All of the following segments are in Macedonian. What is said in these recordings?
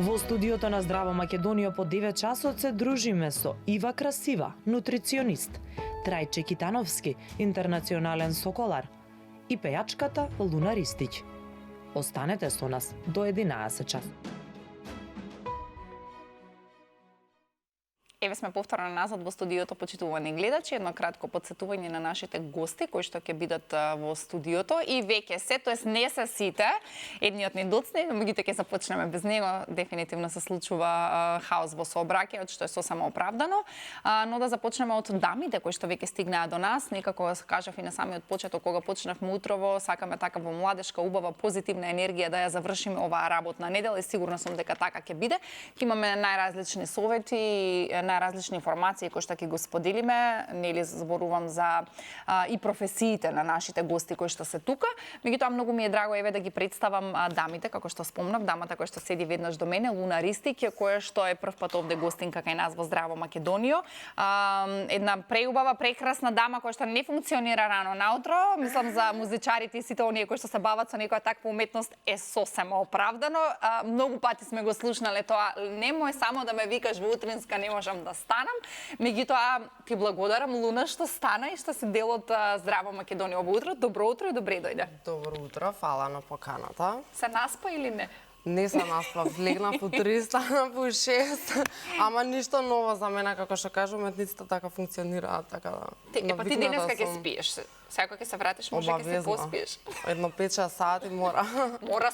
Во студиото на Здраво Македонија по 9 часот се дружиме со Ива Красива, нутриционист, Трајче Китановски, интернационален соколар и пејачката Луна Ристиќ. Останете со нас до 11 часот. Еве сме повторно назад во студиото, почитувани гледачи, едно кратко подсетување на нашите гости кои што ќе бидат во студиото и веќе се, тоест не се сите, едниот ни доцне, меѓутоа ќе започнеме без него, дефинитивно се случува хаос во сообраќајот, што е сосема оправдано, но да започнеме од дамите кои што веќе стигнаа до нас, некако кажав и на самиот почеток кога почнавме утрово, сакаме така во младешка, убава, позитивна енергија да ја завршиме оваа работна недела и сигурна сум дека така ќе биде. Ќе имаме најразлични совети, различни информации кои што ќе го споделиме, нели зборувам за и професиите на нашите гости кои што се тука. Меѓутоа многу ми е драго еве да ги представам дамите, како што спомнав, дамата која што седи веднаш до мене, Луна Ристиќ, која што е прв пат овде гостинка кај нас во Здраво Македонија. Една преубава, прекрасна дама која што не функционира рано наутро, мислам за музичарите и сите оние кои што се бават со некоја таква уметност е сосема оправдано. Многу пати сме го слушнале тоа, немој само да ме викаш во утринска, не можам да станам. Меѓутоа ти благодарам, Луна, што стана и што си дел од Здраво Македонија ово утро. Добро утро и добре дојде. Добро утро, фала на поканата. Се наспа или не? Не се наспав, влегнав по 3, станав по 6, ама ништо ново за мене, како што кажу, уметниците така функционираат, така да. Па ти денеска ќе спиеш. Секој ќе се вратиш, може ќе се поспиеш. Едно 5-6 сати мора. Мора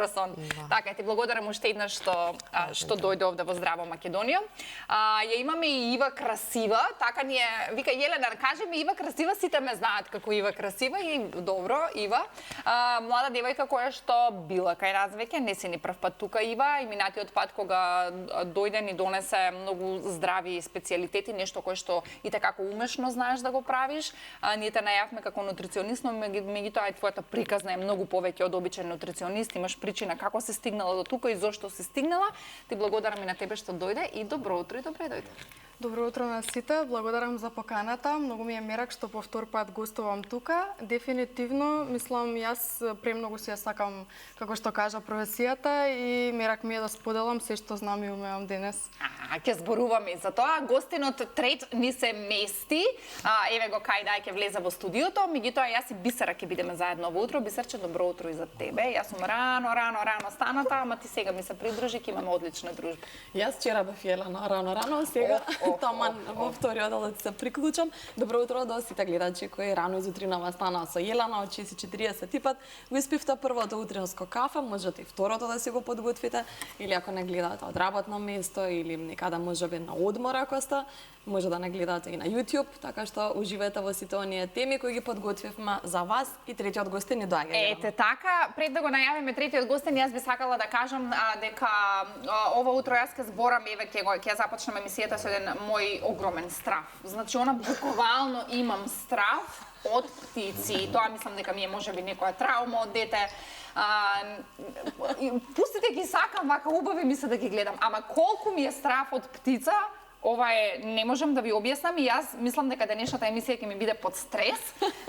сон. Да. Така, ти благодарам уште еднаш што дојде овде во Здраво Македонија. Ја имаме и Ива Красива, така ни е, вика Јелена, кажи ми Ива Красива, сите ме знаат како Ива Красива и добро, Ива. Млада девојка која што била кај нас веќе, не си ни прв пат тука Ива, и минатиот пат кога дојде ни донесе многу здрави специјалитети, нешто кое што и така умешно знаеш да го правиш. Ние те најавме како нутриционист, но меѓутоа твојата приказна е многу повеќе од обичен нутриционист, имаш причина како се стигнала до тука и зошто се стигнала. Ти благодарам и на тебе што дојде и добро утро и добре дојде. Добро утро на сите, благодарам за поканата. Многу ми е мерак што по втор пат гостувам тука. Дефинитивно, мислам, јас премногу си ја сакам, како што кажа, професијата и мерак ми е да споделам се што знам и умеам денес. Ќе зборуваме за тоа. Гостинот трет ни се мести. Еве го кај ќе влезе во студиото. Меѓутоа јас и Бисера ќе бидеме заедно во утро. Бисерче, добро утро и за тебе. Јас сум рано станата, ама ти сега ми се придружи, ќе имаме одлична дружба. Јас вчера бев Јелена рано, сега таман во вториот дел да се приклучам. Добро утро до сите гледачи кои рано изутринава станаа со Јелена од 6:40 пат. Го испивте првото утринско кафе, можете и второто да си го подготвите, или ако не гледате од работно место или некаде можеби на одмор ако сте, може да не гледате и на YouTube, така што уживате во сите оние теми кои ги подготвивме за вас и третиот гостин ни доаѓа. Ете така, пред да го најавиме третиот гостин, јас би сакала да кажам дека ова утро јас ќе зборам, еве ќе започнеме емисијата со еден мој огромен страв. Значи, она буквално имам страв од птици. Тоа мислам дека ми е можеби некоја травма од дете. Пустите ги сакам, вака убави ми се да ги гледам. Ама колку ми е страв од птица, ова е, не можам да ви објаснам и јас мислам дека денешната емисија ќе ми биде под стрес,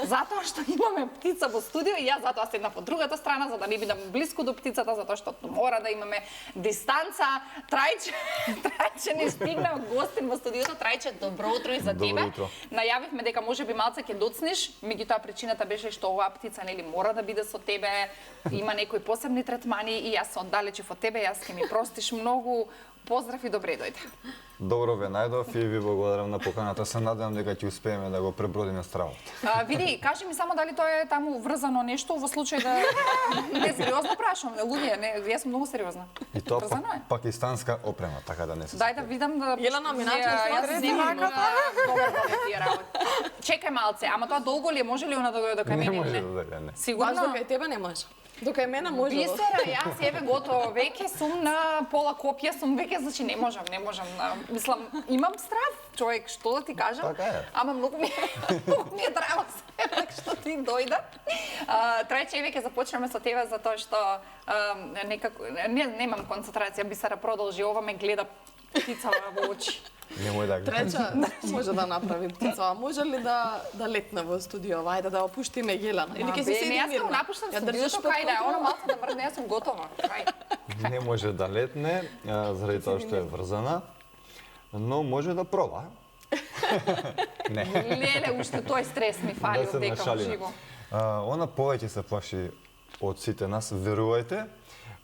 затоа што имаме птица во студио и јас затоа седнав од другата страна, за да не бидам блиску до птицата, затоа што мора да имаме дистанца. Трајче не стигна гостин во студиото. Трајче, добро утро и за тебе. Најавивме дека можеби малце ќе доцниш, меѓутоа причината беше што оваа птица нели мора да биде со тебе, има некои посебни третмани и јас се оддалечив од тебе, јас ќе ми простиш многу. Поздрав и добре дојде. Добро ве најдов и ви благодарам на поканата. Се надевам дека ќе успееме да го пребродиме стравот. Види, кажи ми само дали тоа е таму врзано нешто во случај да не сериозно прашувам, луѓе, не, јас сум многу сериозна. И тоа пакистанска опрема, така да не се. Дај да видам да Јелена минатиот јас немам добар тие работи. Чекај малце, ама тоа долго ли е, може ли она да дојде до кај мене? Не може да дојде, не. Сигурно? Баш до кај тебе не може. До кај мене може. Бисера, јас еве готово, веќе сум на пола копија, сум веќе, значи не можам. Мислам, имам страв, човек, што да ти кажам, така е. Ама многу ми е драго сепак што ти дојде. Трајче, еве ќе започнеме со тебе затоа што некако немам концентрација. Бисера продолжи, ова ме гледа птица во очи. Немој да гледаш. Треча може да направи птица, а може ли да летне во студио? Ајде да опуштиме Јелена. Или ќе се седи Јас мирно? ќе напуштам Ја држиш студиото, под кај да е, контрола? оно малку да мрдне, јас сум готова. Кај. Не може да летне, заради тоа што е врзана, но може да проба. Не. Леле, уште тој стрес ми фали од дека во живо. Она повеќе се плаши од сите нас, верувајте,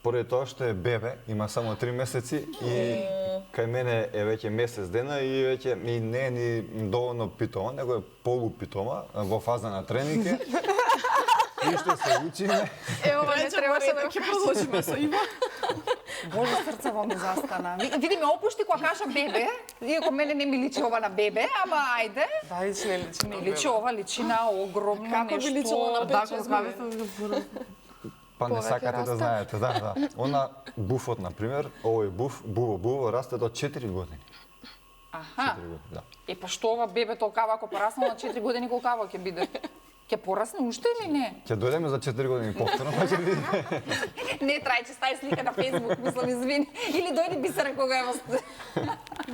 поради тоа што е бебе, има само 3 месеци и кај мене е веќе месец дена и веќе и не е ни доволно питома, него е полупитома во фаза на тренинг е. И што се учиме. Ево, не требаше да ќе продолжиме со Иво. Боже, срцево ми застана. Види ме опушти кога кажа бебе, иако мене не ми личи ова на бебе, ама ајде. Да, и не личи. Ми личи ова, личи на огромно Како би нешто. личило на Да, 5-6 кога години? Па не Повеќе сакате да расте? знаете, да. Она буфот, например, овој буво расте до 4 години. Аха. 4 години, да. Е, па што ова бебе толкава, ако пораснал на 4 години, колкава ќе биде? Ќе порасне уште или не? Ќе дојдеме за 4 години повторно, па ќе видиме. Не, трајче, стави слика на Facebook, мислам, извини. Или дојди Бисера кога е во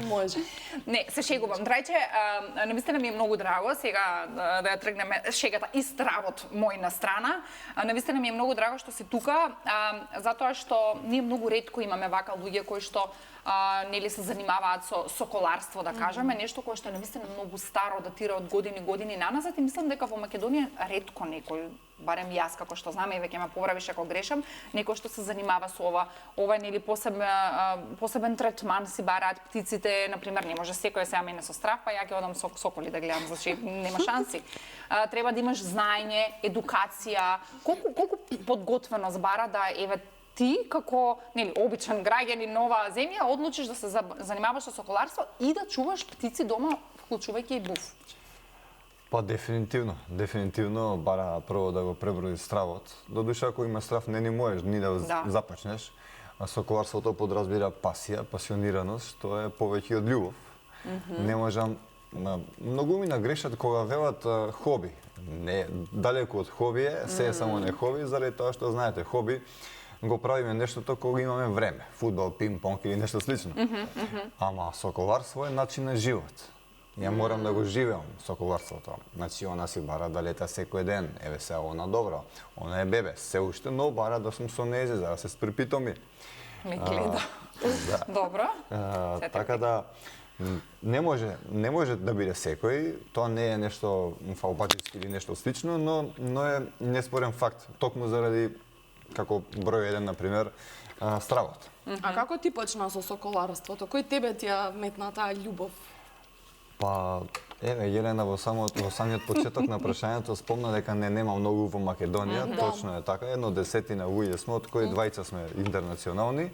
Може. Не, се шегувам. Трајче, навистина ми е многу драго, сега да ја тргнеме шегата и стравот мој на страна. Навистина ми е многу драго што си тука, затоа што ние многу ретко имаме вака луѓе кои што нели се занимаваат со соколарство, да кажеме, нешто кое што е навистина многу старо, датира од години наназад и мислам дека во Македонија ретко некој, барем јас како што знам, и веќе ме поправиш ако грешам, некој што се занимава со ова. Ова е нели посебен третман си бараат птиците, на пример, не може секој сега мене со страв, па ја ќе одам со соколи да гледам, значи нема шанси. Треба да имаш знаење, едукација, колку подготвеност бара да еве ти како нели обичен граѓанин на оваа земја одлучиш да се занимаваш со соколарство и да чуваш птици дома, вклучувајќи и буф. Па дефинитивно бара прво да го преброи стравот. Додуша ако има страв не ни можеш ни да започнеш. А соколарството подразбира пасија, пасионираност, тоа е повеќе од љубов. Не можам многу ми нагрешат кога велат хоби. Не, далеку од хоби е, се е само не хоби, заради тоа што знаете, хоби го правиме нештото кога имаме време. Фудбал, пинг-понг или нешто слично. Ама соколарство е начин на живот. Ја морам да го живеам соколарството. Значи, она си бара да лета секој ден. Еве се она добро. Она е бебе. Се уште, но бара да сум со нејзе, за да се спрепитоми. Ме гледа. Добро. Така да, не може да биде секој. Тоа не е нешто фалбачиски или нешто слично, но е неспорен факт. Токму заради како број 1, например, стравот. А како ти почна со соколарството? Кој тебе ти ја метна таа љубов? Па, еве, Јелена во самиот почеток на прашањето спомна дека нема многу во Македонија, точно е така, 1/10 луѓе сме, од кои 20 сме интернационални.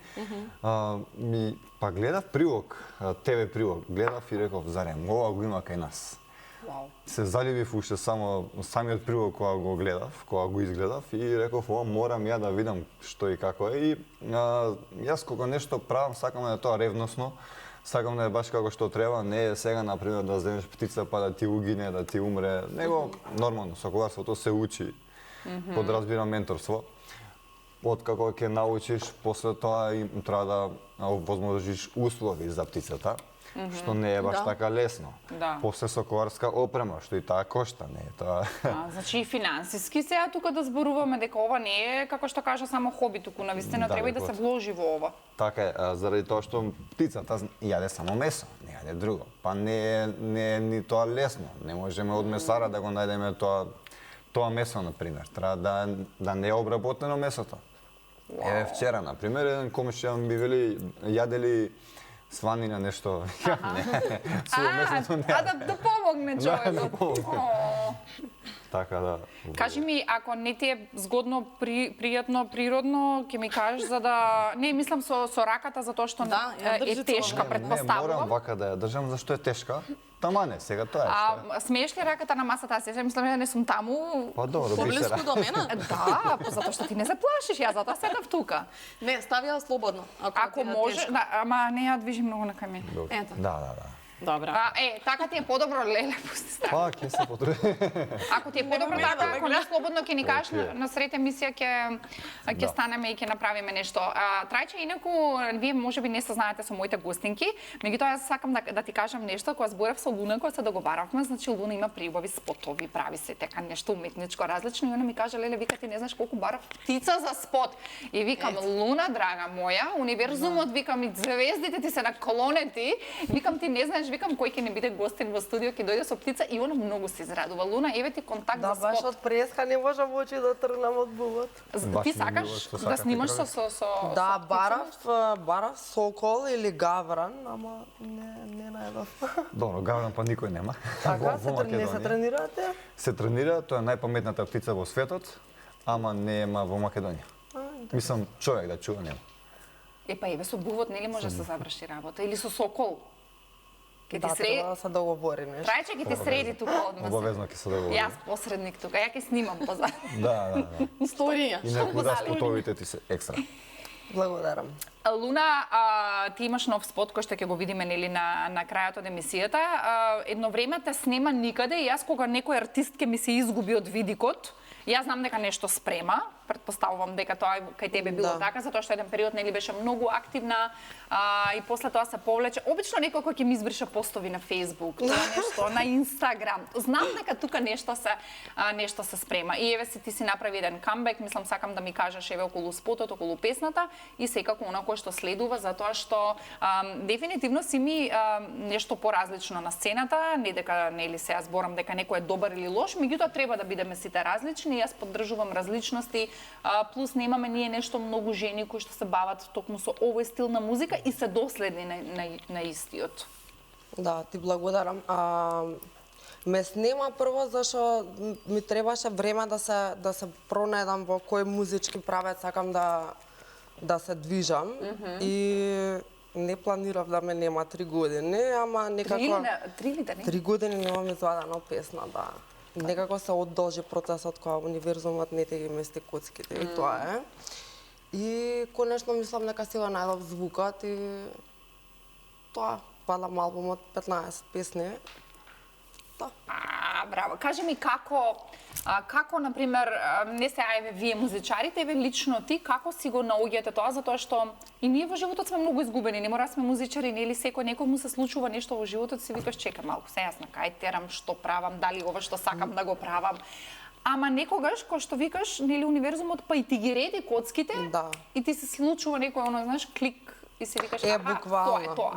Па гледав прилог, ТВ прилог, гледав и реков, зарем, ова го има кај нас. Се заливив уште самиот прилог кога го гледав, кога го изгледав и реков, ова морам ја да видам што и како е. И јас кога нешто правам, сакам да е тоа ревносно, сакам да е баш како што треба, не е сега, например, да земеш птица па да ти угине, да ти умре, него нормално, соколарството се учи, подразбира менторство. Откако ќе научиш, после тоа треба да овозможиш услови за птицата, што не е баш така лесно. После соколарска опрема, што и таа кошта, не е тоа. Значи и финансиски сега тука да зборуваме дека ова не е, како што кажа, само хоби, туку навистина треба и да се вложи во ова. Така е, заради тоа што птицата јаде само месо, не јаде друго. Па не е ни тоа лесно. Не можеме од месара да го најдеме тоа месо, например. Треба да не е обработено месото. Еве вчера, например, еден комшија ми вели, јадели сванина нешто. Да помогне човекот. Така да. Кажи ми, ако не ти е згодно, пријатно, природно, ќе ми кажеш за да не мислам со раката затоа што е тешка, Не претпоставувам. морам вака да ја држам зашто е тешка. Тамане, сега тоа е. А смееш ли раката на масата? Аз мислам дека не сум таму. Па добро, Поблиску до мене? Да, затоа што ти не се плашиш, јас затоа седав тука. Не, стави ја слободно. Ако може, ама не ја движи многу на кај мене. Ето. Да. Добра. Така ти е подобро, леле, пусти се. Па, ќе се потруди. Ако ти е подобро така, ако не слободно ќе ни кажеш Окей. на сред емисија ќе Да. станеме и ќе направиме нешто. Трајче, инаку вие можеби не се знаете со моите гостинки, меѓутоа јас сакам да ти кажам нешто, кога зборев со Луна, кога се договаравме, значи Луна има приубави спотови, прави се така нешто уметничко различно и она ми кажа, леле, вика ти не знаеш колку барав птица за спот. И викам, Луна, драга моја, универзумот, викам и звездите ти се наклонети, викам ти не знаеш, викам кој ќе не биде гостин во студио, ќе дојде со птица и она многу се израдува. Луна, еве ти контакт Да, за баш спот. од преска не можам очи да тргнам од бубот. Баш Ти ми мило сакаш што да сакате, снимаш кога- со Да, птица? барав сокол или гавран, ама не најдов. Добро, гавран па никој нема. Така, Во не се Македонија. тренирате? Се тренира, тоа е најпаметната птица во светот, ама нема во Македонија. Мислам, човек да чува нема. Па еве со бувот нели може да се заврши работа или со сокол? Ке ти Да, среди. треба да се договориме. Трајче ќе ти среди тука одмаз. Обавезно ќе се договориме. Јас посредник тука, ја ќе снимам позад. Да. Историја. И некој да спотовите ти се екстра. Благодарам. Луна, ти имаш нов спот кој што ќе го видиме нели на крајот од емисијата. Едно време те снема никаде и јас кога некој артист ќе ми се изгуби од видикот, јас знам дека нешто спрема, претпоставувам дека тоа кај тебе било Да. така, затоа што еден период нели беше многу активна и после тоа се повлече. Обично некој кој ќе ми избрише постови на Facebook, тоа нешто на Instagram. Знам дека тука нешто се спрема. И еве ти си направи еден камбек, мислам сакам да ми кажеш еве околу спотот, околу песната и секако она кое што следува, затоа што дефинитивно си ми нешто поразлично на сцената, не дека нели сега зборам дека некој е добар или лош, меѓутоа треба да бидеме сите различни. Јас поддржувам различности, плюс немаме ние нешто многу жени кои што се бават токму со овој стил на музика и се доследни на истиот. Да, ти благодарам. Ме снема прво зашто ми требаше време да се пронајдам во кој музички правец сакам да се движам и не планирав да ме нема 3 години, ама некако 3 или да не? 3 години немам извадена песна, да. Некако се одолжи процесот кога универзумот не те ги мести коцките и тоа е. И конечно мислам дека сега најдов звукот и тоа, падам албумот 15 песни. Да. Браво. Кажи ми како на пример, не се еве вие музичарите, еве лично ти, како си го наоѓате тоа, затоа што и ние во животот сме многу изгубени, не мора да сме музичари, нели некој му се случува нешто во животот, си викаш чека малку, се јас на кај терам, што правам, дали ова што сакам да го правам. Ама некогаш, кој што викаш, нели универзумот па и ти ги реди коцките, Да. и ти се случува некој оно, знаеш, клик и си викаш,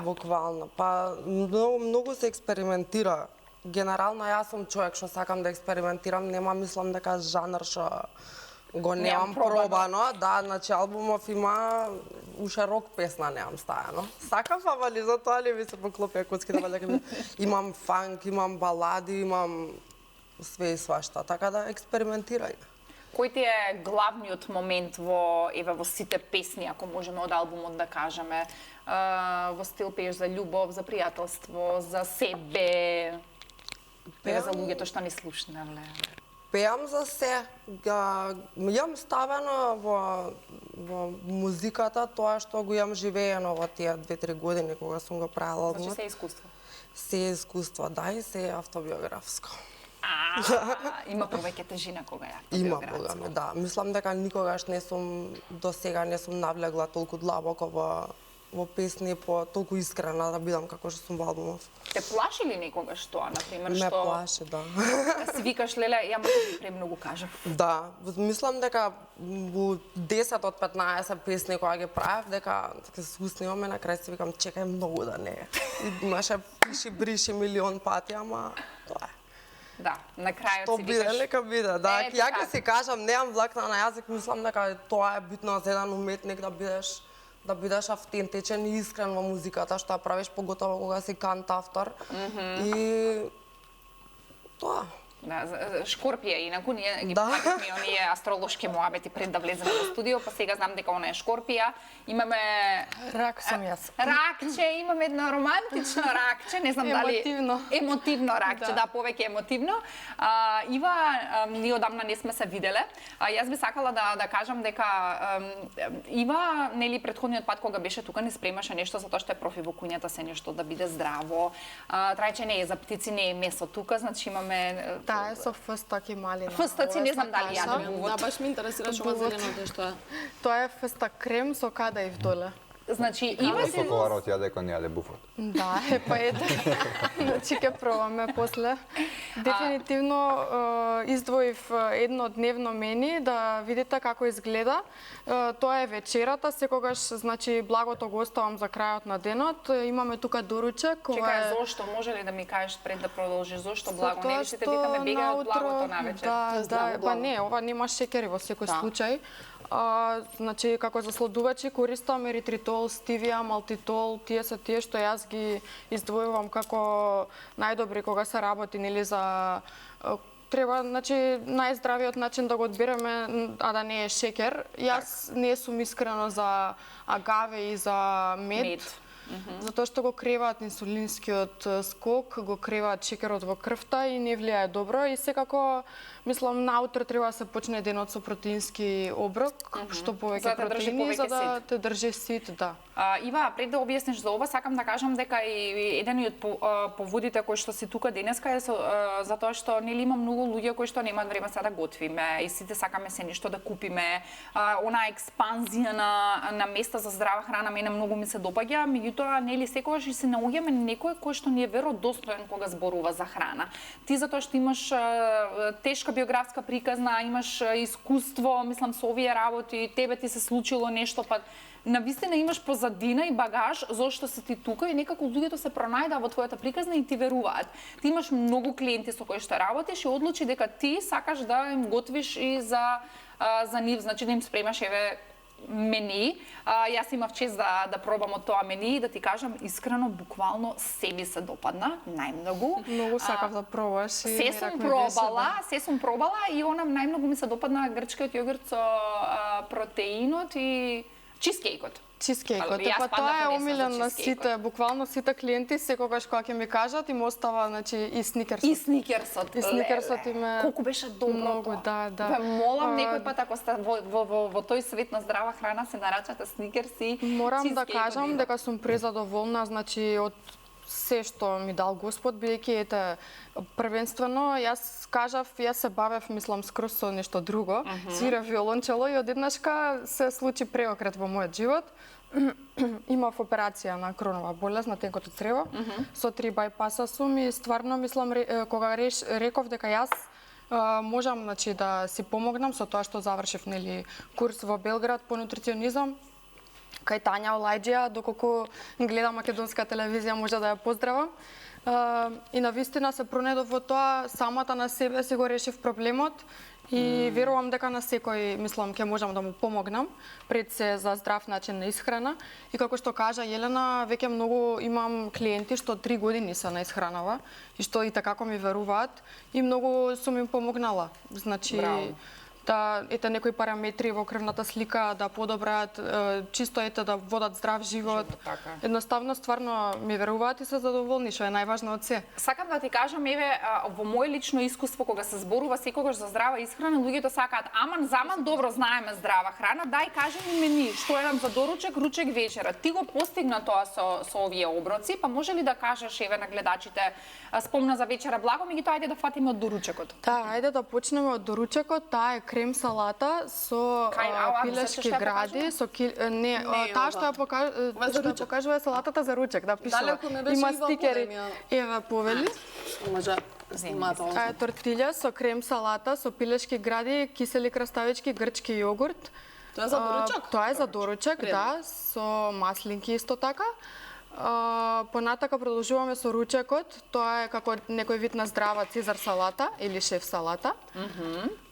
Буквално. Па многу се експериментира. Генерално јас сум човек што сакам да експериментирам, нема мислам дека жанр што го немам пробано. Да, значи албумов има уште рок песна немам стајано. Сакам ама ли за тоа ли ми се поклопија коцките, дека имам фанк, имам балади, имам све и свашта, така да експериментирај. Кој ти е главниот момент во сите песни, ако можеме од албумот да кажеме? Во стил пееш за љубов, за пријателство, за себе, еве за луѓето што ни слушнале. Пеам за се. Имам ставено во музиката тоа што го имам живеено во тие 2-3 години кога сум го правила албумот. Значи се искуство. Се искуство, да, и се автобиографско. Има повеќе тежина кога е Има автобиографско. богаме, да. Мислам дека никогаш до сега не сум навлегла толку длабоко во песни, толку искрена да бидам како што сум во албумов. Те плаши ли некогаш тоа, например, Ме што плаши, да. си викаш, леле, ја може би премногу кажав. Да, мислам дека во 10 од 15 песни кои ги правев, дека се суснимаме на крај си викам чекај многу да не е. И имаше пиши бриши милион пати, ама тоа е. Да, на крајот Што си биде, викаш. нека биде. Да, ја така. ќе си кажам, немам влакна на јазик, мислам дека тоа е битно за еден уметник да бидеш автентичен и искрен во музиката што ја правиш, поготово кога си кантавтор. И тоа. Да, Шкорпија, инаку ние ги Да. правихме оние астролошки муабети пред да влеземе во студио, па сега знам дека она е Шкорпија. Имаме Рак сум јас. ракче, имаме едно романтично ракче, не знам Емотивно. дали емотивно ракче, да, повеќе емотивно. Ива, ние одамна не сме се виделе. Јас би сакала да кажам дека Ива, нели претходниот пат кога беше тука не спремаше нешто затоа што е профи во куњата, се нешто да биде здраво. Трајче не е за птици, не е месо тука, значи имаме Таа е со фстак и малина. Фстаци не знам дали јадам Да, увод. баш ме интересираше ова зеленото што е. Тоа е фстак крем со кадаив доле. Значи Ива Колку коварот јаде кога не јаде буфот? Да, па ете. Значи ќе пробаме после. Дефинитивно издвоив едно дневно мени да видите како изгледа. Тоа е вечерата, секогаш значи благото го оставам за крајот на денот. Имаме тука доручек, Чекај, зошто може ли да ми кажеш пред да продолжиш зошто благо? Не сите викаме бегај од благото навечер. Да, здраво па благо. не, ова нема шекери во секој Да. случај. Значи, како засладувачи користам еритритол, стивија, малтитол, тие се тие што јас ги издвојувам како најдобри кога се работи, нели, за треба, значи, најздравиот начин да го одбереме, а да не е шекер. Јас не сум искрено за агаве и за мед. Затоа што го креваат инсулинскиот скок, го креваат шекерот во крвта и не влијае добро и секако мислам наутро треба да се почне денот со протеински оброк, што За повеќе да те држи протеини повеќе за да сит. те држи сит, да. Ива, пред да објасниш за ова, сакам да кажам дека и еден од поводите кои што си тука денеска е затоа што нели има многу луѓе кои што немаат време сега да готвиме и сите сакаме се нешто да купиме. Она експанзија на места за здрава храна мене многу ми се допаѓа, меѓутоа нели секогаш и се наоѓаме некој кој што ни е веродостоен кога зборува за храна. Ти затоа што имаш тешка биографска приказна, имаш искуство, мислам со овие работи, тебе ти се случило нешто, па навистина имаш позадина и багаж зошто си ти тука и некако луѓето се пронајдаа во твојата приказна и ти веруваат. Ти имаш многу клиенти со кои што работиш и одлучи дека ти сакаш да им готвиш и за нив, значи да им спремаш еве мени. Јас имав чест да пробам од тоа мени и да ти кажам искрено, буквално себе се допадна најмногу. Многу сакав да пробаш и Се мерак сум ми беше, пробала, се сум пробала и она најмногу ми се допадна грчкиот јогурт со протеинот и чизкејкот. Чизкејкот, Јас па тоа е паднав омилен за на чизкејкот. сите, буквално сите клиенти секогаш кога ќе ми кажат им остава значи и сникерсот. И сникерсот. И сникерсот им е Колку беше добро многу, тоа. да, да. Ве молам некој пат ако сте во тој свет на здрава храна се нарачате сникерси. Морам да чизкејк кажам од дека сум презадоволна, значи од се што ми дал Господ, бидејќи ете првенствено јас кажав, јас се бавев мислам скроз со нешто друго, свирев виолончело и одеднашка се случи преокрет во мојот живот. Имав операција на кронова болест на тенкото црево, со 3 бајпаса сум и стварно мислам кога реков дека јас можам значи да си помогнам со тоа што завршив нели курс во Белград по нутриционизам кај Тања Олајџија, доколку гледа македонска телевизија може да ја поздравам. И навистина се пронедов во тоа, самата на себе си го решив проблемот и верувам дека на секој, мислам, ќе можам да му помогнам пред се за здрав начин на исхрана. И како што кажа Јелена, веќе многу имам клиенти што 3 години се на исхранава и што и такако ми веруваат и многу сум им помогнала. Значи, Браво. да ете некои параметри во крвната слика да подобраат, чисто ете да водат здрав живот. така. Едноставно стварно ми веруваат и се задоволни, што е најважно од се. Сакам да ти кажам, еве, во моје лично искуство, кога се зборува секогаш за здрава исхрана, луѓето сакаат, аман, заман, добро знаеме здрава храна, дај кажи ми мени, што едам за доручек, ручек, вечера. Ти го постигна тоа со овие оброци, па може ли да кажеш, еве, на гледачите, спомна за вечера благо, меѓутоа ајде да фатиме од доручекот. Да, ајде да почнеме од доручекот. Таа е крем салата со пилешки што ја гради, со таа што ја покажува е салатата за ручек, да пишува. Далеку не беше Има Ива стикери. Полемија. Ева повели. Може снимателно. Таа е тортилја со крем салата, со пилешки гради, кисели краставички, грчки јогурт. Тоа е за доручак? Тоа е за доручек, Предно. да, со маслинки исто така. Понатака продолжуваме со ручекот, тоа е како некој вид на здрава цезар салата или шеф салата.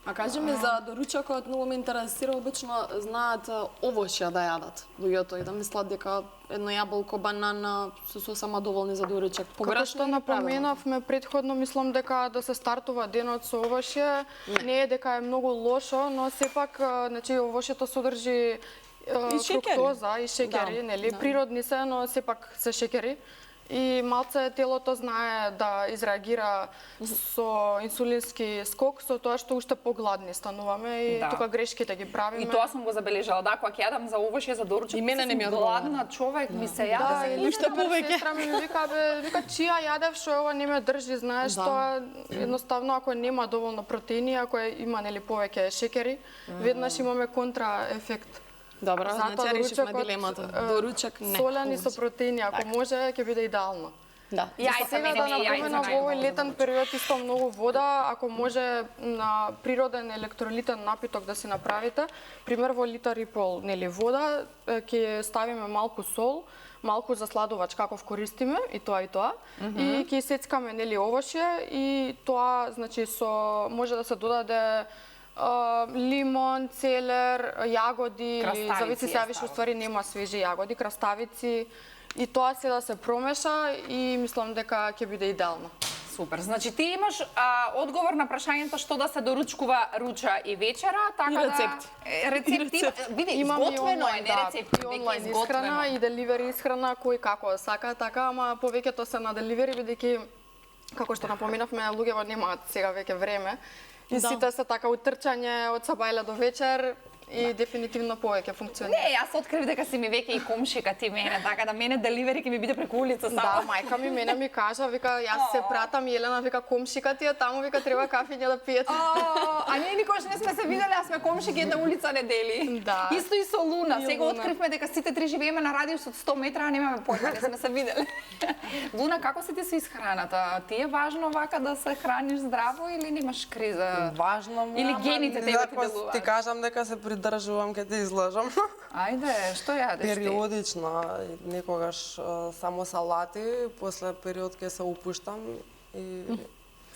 А кажи ми за доручокот, многу ме интересира, обично знаат овошја да јадат луѓето и да мислат дека едно јаболко, банана се сосема доволни за доручок. Како што напоменавме претходно, мислам дека да се стартува денот со овошје не е дека е многу лошо, но сепак значи овошјето содржи фруктоза и шеќери, нели? Природни се, но сепак се шеќери. И малце телото знае да изреагира со инсулински скок, со тоа што уште погладни стануваме и тука грешките ги правиме. И тоа сум го забележала, да, кога ќе јадам за овошје, за доручок, и мене не ми гладна човек, ми се јаде. Да, уште повеќе. Сестра ми вика чија јадев што ова не ме држи, знаеш, тоа едноставно ако нема доволно протеини, ако има нели повеќе шеќери, веднаш имаме контраефект. Добро, значи решивме дилемата. Доручок не. Солени со протеини, ако може, ќе биде идеално. Да. Сега да напоменам во овој летен период исто многу вода, ако може на природен електролитен напиток да си направите, пример во литар и пол, нели вода, ќе ставиме малку сол, малку засладувач каков користиме и тоа и ќе сецкаме нели овошје и тоа значи со може да се додаде лимон, целер, јагоди или зависи се више уствари нема свежи јагоди, краставици и тоа се да се промеша и мислам дека ќе биде идеално. Супер. Значи ти имаш одговор на прашањето што да се доручкува руча и вечера, така и рецепти. Рецепти. Види, изготвено е, не рецепти, и онлайн исхрана и деливери исхрана кој како сака, така, ама повеќето се на деливери бидејќи како што напоменавме, луѓето немаат сега веќе време. И сите се така утрчање од сабајле до вечер и дефинитивно повеќе функционира. Не, јас открив дека си ми веќе и комшика ти мене, така да мене деливери ќе ми биде преку улица само. Да, мајка ми мене ми кажа, вика јас се пратам Елена, вика комшика ти е таму, вика треба кафење да пиете. А ние никош не сме се виделе, а сме комшики, една улица не дели. Да. Исто и со Луна. Сега откривме дека сите три живееме на радиус од 100 метра, а немаме појма, не сме се виделе. Луна, како се ти со исхраната? Ти е важно вака да се храниш здраво или немаш криза? Важно ми, или гените тебе ти делуваат? Ти кажам дека се придržувам, ќе те излажам. Ајде, што јадеш ти? Периодично, некогаш само салати, после период ќе се упуштам и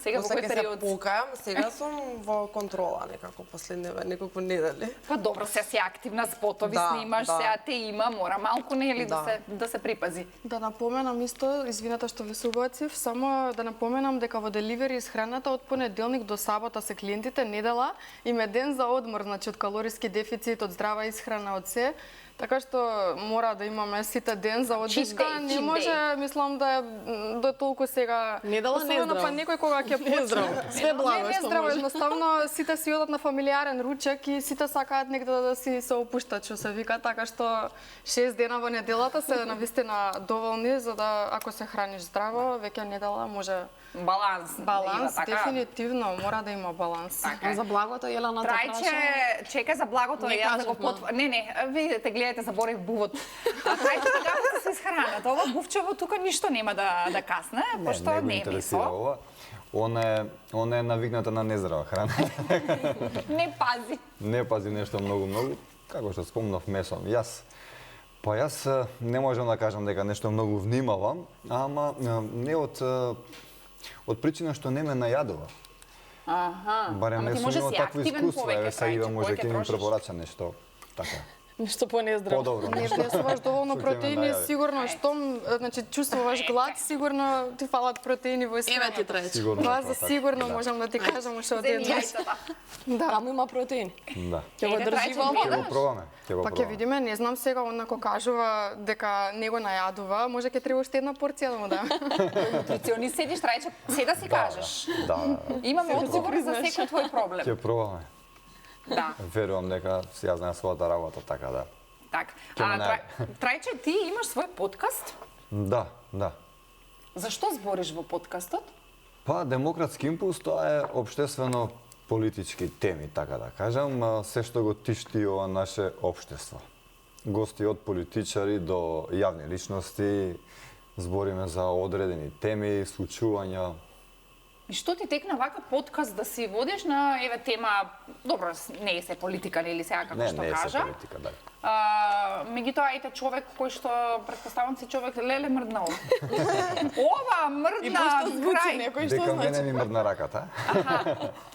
сега во кој период? Се покајам, сега сум во контрола некако последниве неколку недели. Па добро, се си активна, спотови снимаш, сега те има, мора малку нели да се припази. Да напоменам исто, извинете што ви се убацив, само да напоменам дека во деливери исхраната од понеделник до сабота се клиентите, недела им е ден за одмор, значи од калориски дефицит, од здрава исхрана, од се. Така што мора да имаме сите ден за одишка, не може, мислам да е толку сега. Недела не е здраво. Па некој кога ќе почне. Све благо не е што здраво, може. едноставно сите си одат на фамилиарен ручек и сите сакаат негде да си се опуштат, што се вика, така што 6 дена во неделата се навистина доволни за да ако се храниш здраво, веќе недела може Баланс. баланс, така. дефинитивно мора да има баланс. Така. За благото Елена Трајче, чека за благото, Не јас да го кажавме. Не, видите, гледате, заборев бувот. Трајче, како се исхраната? Ова бувчево тука ништо нема да касне, пошто не е месо. ова. Она е навикната на нездрава храна. Не пази. Не пази нешто многу, како што спомнав месо. Јас не можам да кажам дека нешто многу внимавам, ама не од причина што не ме најадува. Барем Ама не ти сум може имал си такво активен искуство, повеќе, еве сега Трајче, може повеќе ќе ми трошиш. препорача нешто така. Нешто по-нездраво. Подобро Не нешто. внесуваш доволно Што ќе ме протеини, најави. сигурно штом значи чувствуваш глад, сигурно ти фалат протеини во Еве ти исхраната. Трајче. Сигурно Тоа е за така, сигурно да. можам да ти кажам уште од Земи еднаш. јајцата. Таму има протеин. Да. Ќе го Еде, држи Трајче, во Ќе го пробаме, ќе го Па ќе пробаме. видиме, не знам сега онако кажува дека не го најадува, може ќе треба уште една порција да му дам. Нутриционист седиш, Трајче, се да си кажеш. Да. Имаме одговори за секој твој проблем. Ќе пробаме. Да, Верувам дека си ја знаем својата работа, така да. така. Ќе ме најде. Трајче, ти имаш свој подкаст? Да. Зашто збориш во подкастот? Па, Демократски импулс, тоа е општествено политички теми, така да кажам, се што го тишти ова наше општество. Гости од политичари до јавни личности, збориме за одредени теми, случувања. И што ти текна вака подкаст да си водиш на еве тема, добро, не е се политика или сега како што не е се кажа. политика, да. Меѓутоа ете човек кој што претпоставам си човек леле мрднал. Ова мрдна крај. некој што Дека мене значи. ми мрдна раката.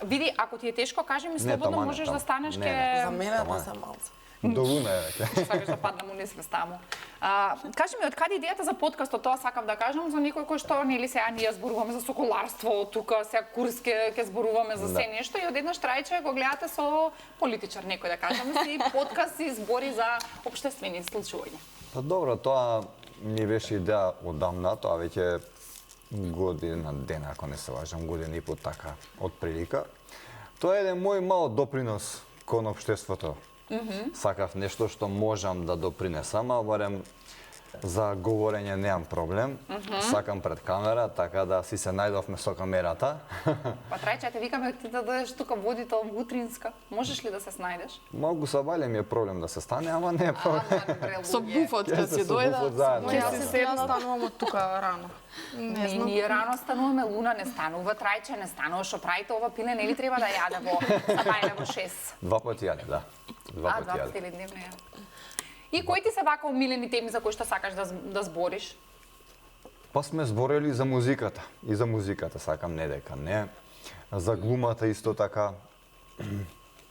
Види, ако ти е тешко, кажи ми Не, слободно тамане, можеш тамане. да станеш Не, ке не. За мене да се малце. До луна е веќе. сакаш да падна му несвеста му. Кажи ми, од каде идејата за подкастот? Тоа сакав да кажам за некој кој што нели сега ние зборуваме за соколарство, тука сега курс ќе зборуваме за се нешто и одеднаш Трајче го гледате со политичар некој да кажеме си подкаст и збори за општествени случувања. Па добро, тоа ми беше идеја одамна, тоа веќе година дена, ако не се лажам, година и по така, од прилика. Тоа е еден мој мал допринос кон општеството. Сакав нешто што можам да допринесам, а барем за говорење немам проблем. Сакам пред камера, така да си се најдовме со камерата. Па Трајче, те викаме ти да дадеш тука водител утринска. Можеш ли да се снајдеш? Могу са бале ми е проблем да се стане, ама не е проблем. Со буфот Ќе кога се си со буфот дојде. заедно. Јас да. се сега станувам од тука рано. Не знам. Ние рано стануваме, Луна не станува, Трајче не станува, што правите ова пиле, нели треба да јаде во сабајле во 6? 2 пати јаде, да. 2 пати Два јаде. пати дневно ја. И кои ти се вака омилени теми за кои што сакаш да збориш? Па сме зборели за музиката. И за музиката сакам, не дека не. За глумата исто така.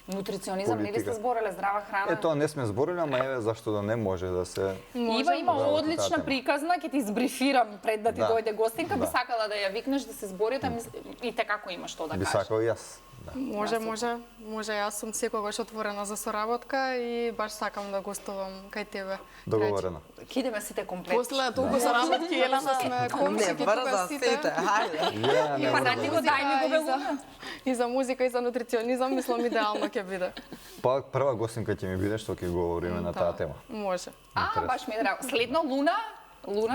Нутриционизам, нели Политика. сте збореле, здрава храна? Тоа не сме зборели, ама еве зашто да не може да се... Ива има Да, одлична таа тема. приказна, ќе ти избрифирам пред да ти Да. дојде гостинка, би Да. сакала да ја викнеш да се зборите, и те како има што да Би кажеш. сакал и јас. Да. Може. Јас сум секогаш отворена за соработка и баш сакам да гостувам кај тебе. Договорено. Ќе идеме сите комплет. После толку се работи Елена Сме Не комши брза сите, хајде. Ја, не Па врзам. да ти го дај ми го и за, белуна. и за музика и за нутриционизам мислам идеално ќе биде. Па прва гостинка ќе ми биде што ќе говориме на таа тема. Може. Баш ми е драго. Следно Луна,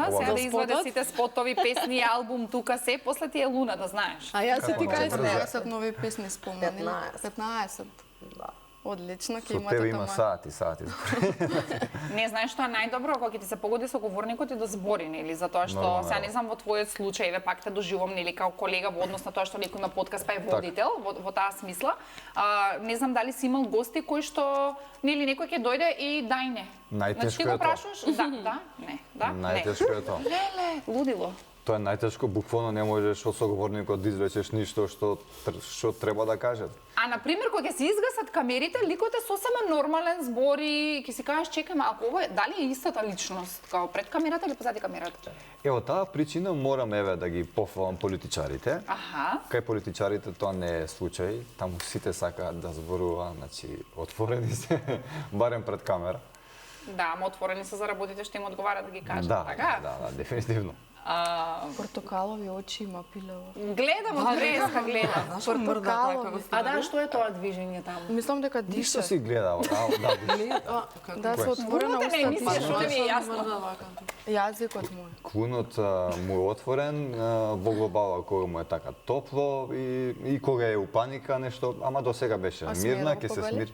Ова сега да го изваде спотот? сите спотови, песни, албум, тука се, после ти е Луна, да знаеш. А јас си ти Како кажам, брзо? 10 нови песни спомнани. 15. 15. Да. Одлично, ќе Со имате тебе има тама. сати. Не знаеш што е најдобро кога ќе ти се погоди со говорникот и да збори, нели, затоа што Нормално. сега не знам во твојот случај, еве пак те доживувам нели како колега во однос на тоа што некој има подкаст па е водител, во таа смисла. Не знам дали си имал гости кои што нели некој ќе дојде и дај не. Најтешко ти го е тоа. прашуваш, не. Најтешко е тоа. Леле, лудило. Тоа е најтешко, буквално не можеш од соговорникот да извлечеш ништо што треба да кажат. А на пример кога ќе се изгасат камерите, ликот е сосема нормален, збори, ќе си кажеш чекај малку, ова е дали е истата личност као пред камерата или позади камерата? Ево таа причина морам еве да ги пофалам политичарите. Аха. Кај политичарите тоа не е случај, таму сите сакаат да зборуваат, значи отворени се, барем пред камера. Да, ама отворени се за работите што им одговара да ги кажат, Да, така? да, дефинитивно. Портокалови очи има пилево. Гледам од преска, гледам. Зашо мрда така го А да, што е тоа движење таму? Мислам дека Ништо дише. си гледал, да, Да, се отворена Зборувате ме уста. емисија, што не ми е јасно. Јазикот мој. клунот му е отворен во глобала кога му е така топло и кога е у паника нешто, ама до сега беше А смее мирна, да ќе го се побали? смири.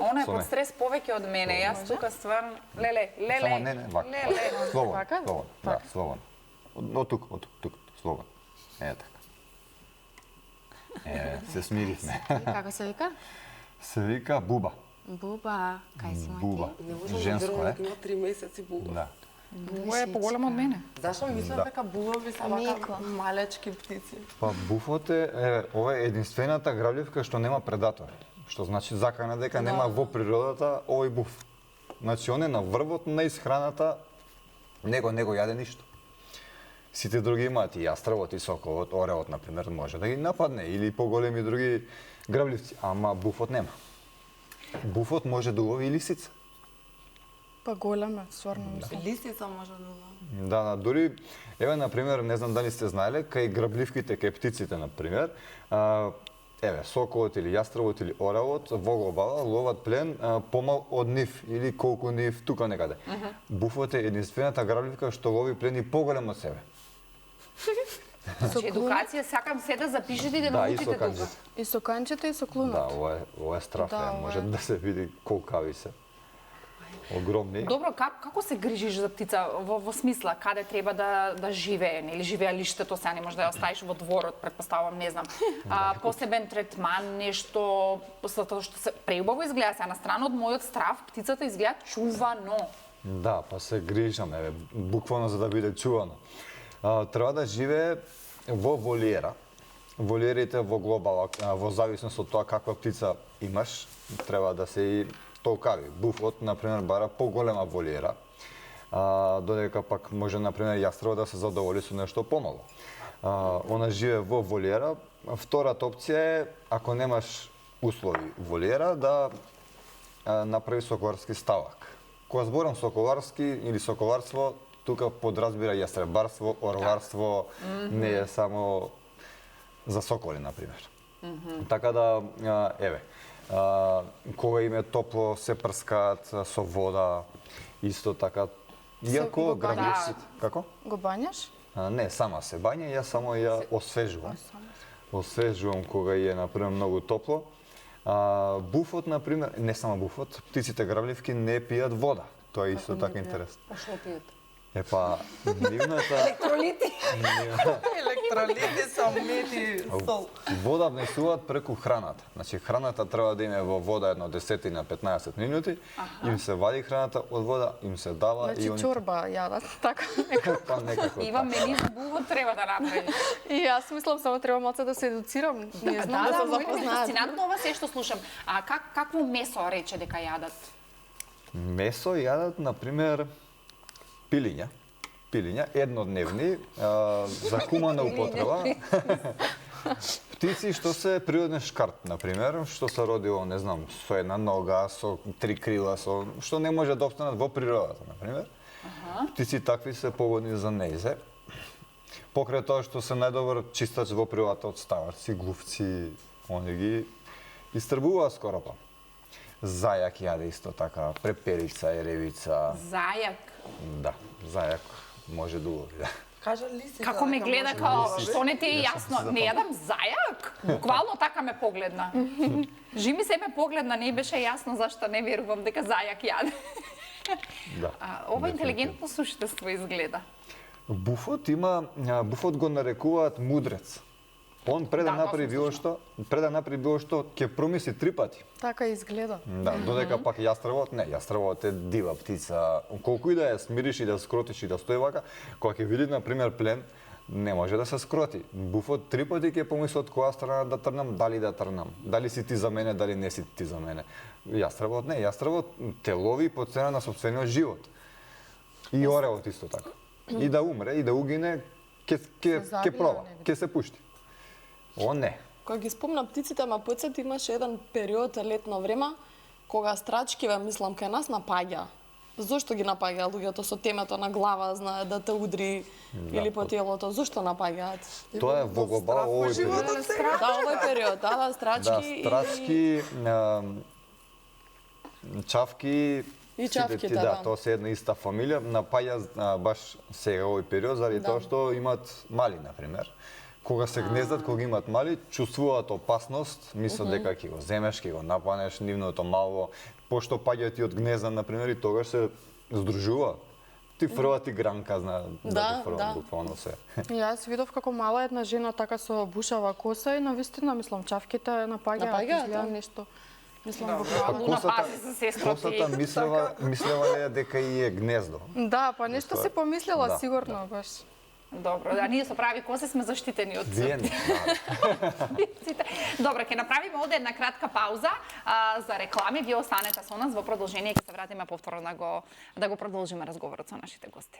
Она е Со под не. стрес повеќе од мене. Јас тука стварно, леле. Само не, вака. Леле. Слободно, Вака? слободно, да, слободно. Од тук, слободно. Е така. Се смирихме. Како се вика? Се вика Буба. Буба, кај си Буба. мајте? Женско е. Има 3 месеци буба. Да. Ова е поголемо од мене. Зашо мислам Да. дека бубави се Меко. вака малечки птици? Па буфот ова е единствената грабливка што нема предатор. Што значи закана дека нема во природата овој буф. Значи он е на врвот на исхраната, не го јаде ништо. Сите други имаат и јастравот и соколот, ореот на пример може да ги нападне или поголеми други грабливци, ама буфот нема. Буфот може да улови и лисица. Па голема, стварно мислам. Лисица може да улови. Да, дури, еве, например, не знам дали сте знаеле, кај грабливките, кај птиците, например, еве, соколот или јастравот или оравот во глобала ловат плен помал од нив или колку нив тука некаде. Буфот е единствената грабливка што лови плен и поголем од себе. Значи едукација, сакам се да запишете и да Да, и научите со тука. канџет. И со канчето и со Да, клунот. ова е страф, Да, ова може е. да се види колкави се. огромни. Добро, како се грижиш за птица во смисла каде треба да живее, нели живеалиштето сега не може да ја оставиш во дворот, претпоставувам, не знам. Посебен третман, нешто затоа што се преубаво изгледа сега на страна од мојот страв, птицата изгледа чувано. Да, па се грижаме, буквално за да биде чувано. Треба да живее во волиера. Волиерите во глобала, во зависност од тоа каква птица имаш, треба да се и толкави. Буфот, например, бара поголема волиера, додека пак може, например, јастребот да се задоволи со нешто помало. Она живее во волиера. Втората опција е, ако немаш услови волиера, да направи соколарски ставак. Кога зборам соколарски или соколарство, тука подразбира јастребарство, орларство, не е само за соколи, например. Така да, еве, кога им е топло, се прскаат со вода, исто така. Иако грабливците... Како? Го бањаш? Не, сама се бања, јас само ја освежувам. Освежувам кога е, например, многу топло. Буфот, например, не само буфот, птиците грабливки не пијат вода. Тоа е исто така интересно. А што пијат? Епа, нивната... Електролити. Електролити со мед и сол. Вода внесуваат преку храната. Значи, храната треба да име во вода едно 10 на 15 минути, им се вади храната од вода, им се дава Значи и они... чорба јадат, така. Па некако Ива така. мени за бувот треба да направиш. И јас мислам само треба малце да се едуцирам. Не знам да се запознаат. Фасцинантно ова се што слушам. А какво месо рече дека јадат? Месо јадат, например, пилиња. Пилиња, еднодневни, за хумана употреба. Птици што се природен шкарт, например, што се родило, не знам, со една нога, со 3 крила, што не може да опстанат во природата, например. Птици такви се погодни за нејзе. Покрај тоа што се најдобар чистач во природата од ставарци, глувци, они ги истрбуваат скоро па. Зајак јаде исто така, преперица, еревица. Зајак. Да, зајак може да улови, да. Кажа лисица. Како ме дека гледа може као, да што не ти е јасно, не јадам зајак? Буквално така ме погледна. Жими се ме погледна, не беше јасно зашто не верувам дека зајак јаде. Да. Ова интелигентно суштество изгледа. Буфот го нарекуваат мудрец. Он пред да направи било што, ќе промисли 3 пати. Така изгледа. Да, додека пак јастребот, не, јастребот е дива птица. Колку и да ја смириш и да скротиш и да стои вака, кога ќе види на пример плен, не може да се скроти. Буфот 3 пати ќе помисли од која страна да трнам, дали да трнам. Дали си ти за мене, дали не си ти за мене. Јастребот не, јастребот те лови по цена на сопствениот живот. И орелот исто така. И да умре, и да угине, ќе проба, ќе се пушти. О, не. Кога ги спомна птиците, ма подсети имаше еден период летно време, кога страчкиве, мислам, кај нас напаѓа. Зошто ги напаѓа луѓето со темето на глава, знае да те удри или по телото? Зошто напаѓаат? Тоа е во глобал овој период. Да, овој период, да, страчки Да, страчки, чавки, И чавките, сите, да. тоа се една иста фамилија, напаѓа баш сега овој период заради тоа што имаат мали, например. Кога се гнездат, кога имаат мали, чувствуваат опасност, мислат дека ќе го земеш, ќе го напанеш нивното мало, пошто паѓаат и од гнезда, например, и тогаш се здружуваат. Ти фрла, ти гранка, знае, Да, фрла, да. буквално се. Јас видов како мала една жена така со бушава коса и навистина мислам чавките напаѓаат, Напаѓаат, изгледа да. нешто. Мислам Добро. буквално. Луна, пази за сестра ти. Косата мислела е дека и е гнездо. Да, па нешто си помислила Да, сигурно баш. Добро, да, ние со прави коси сме заштитени од Вие не, птиците. Добро, ќе направиме овде една кратка пауза за реклами. Вие останете со нас во продолжение, ќе се вратиме повторно да го продолжиме разговорот со нашите гости.